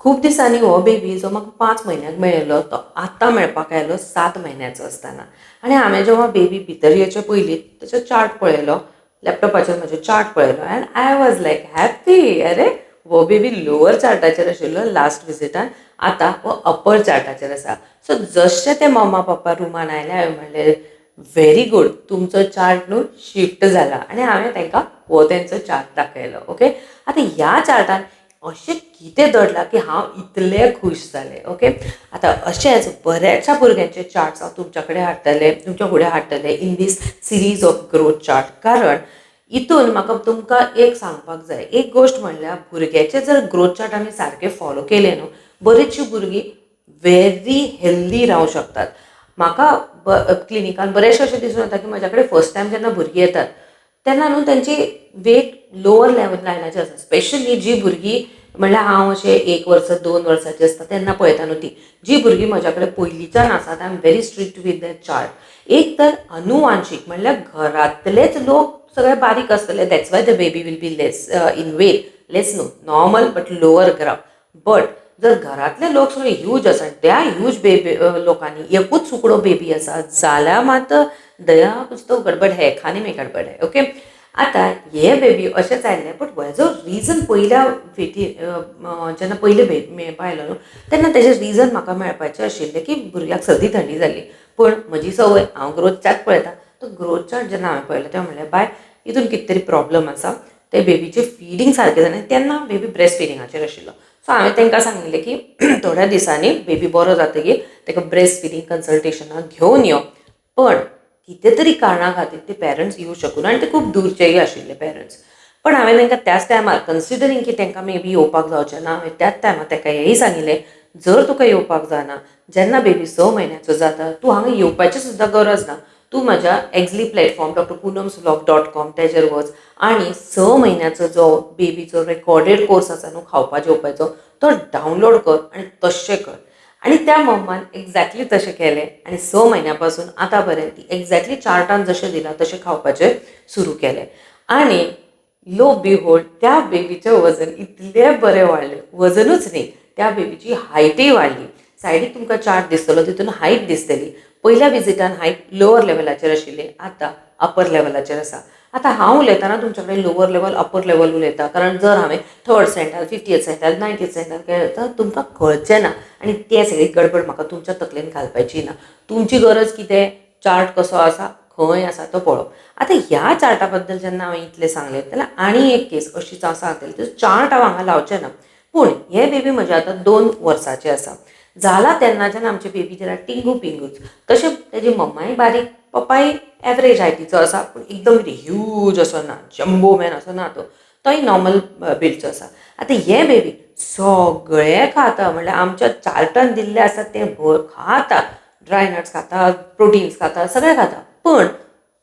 खूप दिसांनी हो बेबी जो म्हाका 5 म्हयन्याक मेळिल्लो तो आतां मेळपाक आयलो 7 म्हयन्याचो आसतना. आनी हांवें जेव्हा बेबी भितर येवचे पयलीं तेचो चार्ट पळयलो, लॅपटॉपाचेर म्हजो चार्ट पळयलो end I was like happy. अरे हो बेबी लोवर चार्टाचेर आशिल्लो लास्ट विजिटान, आतां हो अपर चार्टाचेर आसा. सो जशें ते मम्मा पप्पा रुमान आयले हांवें म्हणलें व्हेरी गूड, तुमचो चार्ट न्हू शिफ्ट जाला. आनी हांवें तांकां हो तेंचो चार्ट दाखयलो. ओके, आतां ह्या चार्टान अशें कितें दडलां की हांव इतलें खूश जालें. ओके, आतां अशेंच बऱ्याचशा भुरग्यांचे चार्ट्स हांव तुमच्या कडेन हाडटलें, तुमच्या फुडें हाडटलें in this series of growth chart. कारण हितून म्हाका तुमकां एक सांगपाक जाय, एक गोश्ट म्हणल्यार भुरग्याचे जर ग्रोथ चार्ट आमी सारके फॉलो केले न्हू, बरीचशीं भुरगीं व्हेरी हेल्दी रावंक शकतात. म्हाका क्लिनिकान बरेचशे अशें दिसून येता की म्हज्या कडेन फर्स्ट टायम जेन्ना भुरगीं येतात तेन्ना न्हू तेंची वेट लोवर लायनाची आसा. स्पेशली जीं भुरगीं म्हणल्यार हांव अशें 1 वर्स 2 वर्साची आसता तेन्ना पळयता न्हू ती, जीं भुरगीं म्हज्या कडेन पयलींच्यान आसात, I am very strict with that chart. एक तर अनुवांशीक म्हणल्यार घरांतलेच लोक सगळे बारीक आसतले, that's why the baby will be less in weight, less न्हू normal but lower graph. But जर घरांतले लोक सगळे ह्यूज आसात, त्या ह्यूज बेबी लोकांनी एकूच सुकडो बेबी आसा जाल्यार मात दया कुछ तो गडबड है, खाने में गडबड है. ओके, आतां हे बेबी अशेंच आयल्ले, बट हेजो रिजन पयल्या फेटी जेन्ना पयले मेळपा आयलो न्हू तेन्ना तेजें रिजन म्हाका मेळपाचें आशिल्लें की भुरग्याक सर्दी थंडी जाल्ली. पूण म्हजी सवय, हांव ग्रोथ चार्ट पळयता. तो ग्रोथ चार्ट जेन्ना हांवें पळयलो तेन्ना म्हणलें बाय हितून कितें तरी प्रॉब्लम आसा, ते बेबीचें फीडिंग सारकें जालें. तेन्ना बेबी ब्रेस्ट फिडिंगाचेर आशिल्लो. सो हांवें तांकां सांगिल्लें की थोड्या दिसांनी बेबी बरो जातकीर ताका ब्रेस्ट फिडिंग कन्सल्टेशनाक घेवन यो. पण कितें तरी कारणां खातीर ते पेरंट्स येवं शकूना आनी ते खूब दूरचेय आशिल्ले पेरंट्स. पण हांवें तांकां त्याच टायमार कन्सिडरींग की तांकां मे बी येवपाक जावचें ना, हांवें त्याच टायमार तांकां हेंय सांगिल्लें जर तुका येवपाक जायना, जेन्ना बेबी 6 म्हयन्याचो जाता तूं हांगा येवपाची सुद्दां गरज ना. तूं म्हज्या एक्झली प्लॅटफॉर्म drpunamsulok.com तेजेर वच आनी 6 म्हयन्याचो जो बेबीचो रेकॉर्डेड कोर्स आसा न्हू खावपा जेवपाचो तो डावनलोड कर आनी तशें कर. आनी त्या मम्मान एक्झॅक्टली तशें केलें आनी 6 म्हयन्या पासून आतां पर्यंत ती एक्झॅक्टली चार्टान जशें दिलां तशें खावपाचें सुरू केलें. आनी लो बिहोल्ड त्या बेबीचें वजन इतलें बरें वाडलें, वजनूच न्ही त्या बेबीची हायटय वाडली. सायडीक तुमकां चार्ट दिसतलो तितून हायट दिसतली. पयल्या विजिटान हायट लोअर लेवलाचेर आशिल्ली, आतां अपर लेवलाचेर आसा. आतां हांव उलयतना तुमच्या कडेन लोअर लेवल अपर लेवल उलयता कारण जर हांवें 3rd standard 50th standard 90th standard केलें तर तुमकां कळचें ना आनी तें सगळी गडबड म्हाका तुमच्या तकलेन घालपाची ना. तुमची गरज कितें, चार्ट कसो आसा, खंय आसा तो पळोवप. आतां ह्या चार्टा बद्दल जेन्ना हांवें इतलें सांगलें जाल्यार आनी एक केस अशीच हांव सांगतलें, तो चार्ट हांव हांगा लावचें ना. पूण हे बेबी म्हजे आतां 2 वर्साचें आसा. जाला तेन्नाच्यान आमचे बेबी जरा टिंगू पिंगूच. तशें तेजी मम्माय बारीक, पप्पाय एवरेज हायटीचो आसा, पूण एकदम ह्यूज असो ना, जम्बो मॅन असो ना तो, तोय नॉर्मल बिल्डचो आसा. आतां हे बेबी सगळें खाता, म्हणल्यार आमच्या चार्टान दिल्लें आसा तें खाता, ड्राय नट्स खाता, प्रोटीन्स खाता, सगळें खाता. पण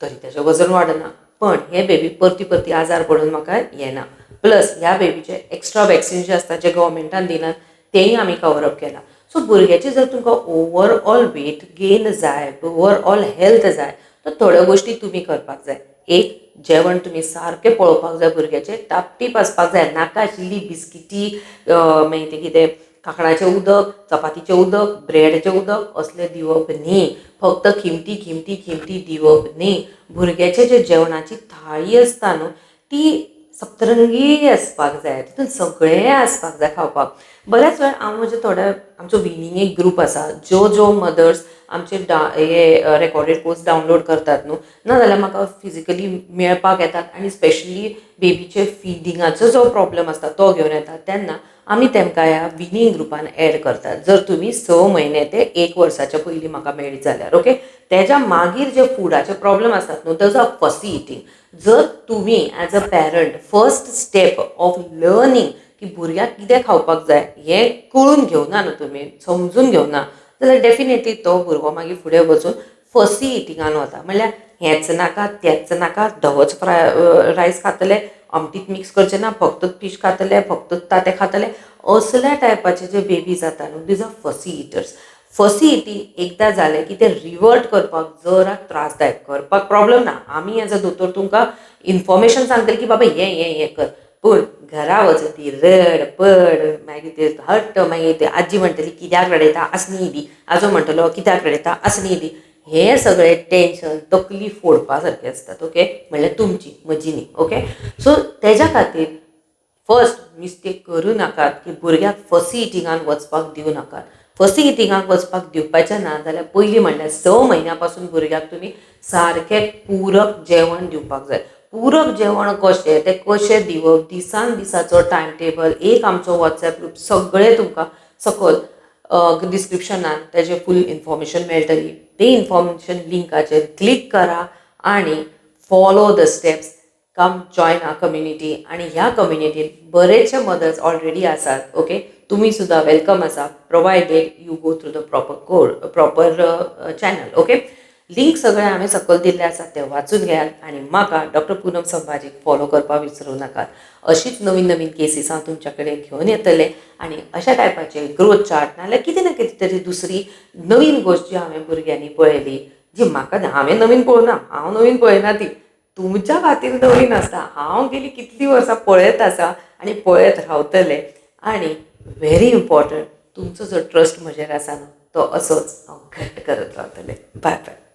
तरी तेजें वजन वाडना. पण हे बेबी परती परती आजार पडून म्हाका येना. प्लस ह्या बेबीचे एक्स्ट्रा वॅक्सिन जे आसता जे गव्हर्मेंटान दिनात तेंय आमी कवरअप केला. सो भुरग्याची जर तुमकां ओवरऑल वेट गेन जाय, ओवरऑल हेल्थ जाय, तर थोड्यो गोश्टी तुमी करपाक जाय. एक, जेवण तुमी सारकें पळोवपाक जाय भुरग्याचें, टापटीप आसपाक जाय, नाका आशिल्ली बिस्किटी, मागीर तें कितें काकणाचें उदक, चपातीचें उदक, ब्रेडचें उदक असलें दिवप न्ही. फक्त खिमटी खिमटी खिमटी दिवप न्ही. भुरग्याचे जे जेवणाची थाळी आसता न्हू ती सप्तरंगी आसपाक जाय, तितून सगळें आसपाक जाय खावपाक. बऱ्याच वेळ हांव म्हजे थोडे आमचो विनींग एक ग्रूप आसा, ज्यो मदर्स आमचे हे रेकॉर्डेड कोर्स डावनलोड करतात न्हू, नाजाल्यार म्हाका फिजिकली मेळपाक येतात आनी स्पेशली बेबीचे फिडिंगाचो जो प्रॉब्लम आसता तो घेवन येतात, तेन्ना आमी तेमकां ह्या विनींग ग्रुपान एड करतात. जर तुमी 6 म्हयने ते 1 वर्साच्या पयलीं म्हाका मेळ्ळी जाल्यार. ओके, तेज्या मागीर जे फुडाचे प्रॉब्लम आसतात न्हू तेजो फसी इटींग. जर तुमी as a parent first step of learning की भुरग्याक कितें खावपाक जाय हें कळून घेवना न्हू, तुमी समजून घेवना, जाल्यार डेफिनेटली तो भुरगो मागीर फुडें वचून फसी इटिंगान वता. म्हणल्यार हेंच नाका तेंच नाका, धवोच रायस खातले, आमटीत मिक्स करचें ना, फक्तच फीश खातले, फक्तच ताते खातले, असल्या टायपाचे जे बेबी जाता न्हू दीज आर फसी इटर्स. फसी इटींग एकदां जालें की तें रिवर्ट करपाक जरा त्रासदायक. करपाक प्रॉब्लम ना, आमी एज अ दोतोर तुमकां इन्फॉर्मेशन सांगतले की बाबा हें कर. पूण घरा वचून ती रड पड मागीर ते हट्ट मागीर ते आजी म्हणटली कित्याक रडयता असनी दी आजो म्हणटलो कित्याक रडयता असनी दी हे सगळे टेन्शन तकली फोडपा सारके असतात ओके म्हणल्यार तुमची म्हजी न्ही ओके सो तेज्या खातीर फर्स्ट मिस्टेक करूं नाकात की भुरग्याक फर्स्ट इटिंगाक वचपाक दिवं नाकात फर्स्ट इटिंगाक वचपाक दिवपाचें ना जाल्यार पयलीं म्हणल्यार 6 म्हयन्या पासून भुरग्याक तुमी सारकें पूरक जेवण दिवपाक जाय पूरक जेवण कशें तें कशें दिवप दिसान दिसाचो टायम टेबल एक आमचो वॉट्सॅप ग्रूप सगळें तुमकां सकयल डिस्क्रिप्शनान तेजें फूल इन्फॉर्मेशन मेळटली ते इन्फॉर्मेशन लिंकाचेर क्लिक करा आनी follow the steps come join a community आणि ह्या कम्युनिटीन बरेचशे मदर्स ऑलरेडी आसात ओके तुम्ही सुद्धा वेलकम आसा provided you go through the proper channel okay link सगळे हांवें सकयल दिल्ले आसात ते वाचून घेयात आनी म्हाका डॉक्टर पूनम संभाजीक फॉलो करपाक विसरूं नाकात अशीच नवीन नवीन केसीस हांव तुमच्या कडेन घेवन येतलें आनी अशा टायपाचे ग्रोथ चार्ट नाल्यार कितें ना कितें तरी दुसरी नवीन गोश्ट जी हांवें भुरग्यांनी पळयली जी म्हाका हांवें नवीन पळोवना हांव नवीन पळयना ती तुमच्या खातीर नवीन आसता हांव गेली कितलीं वर्सां पळयत आसा आनी पळयत रावतलें आनी व्हेरी इम्पॉर्टंट तुमचो जो ट्रस्ट म्हजेर आसा न्हू तो असोच हांव घट्ट करत रावतलें बाय बाय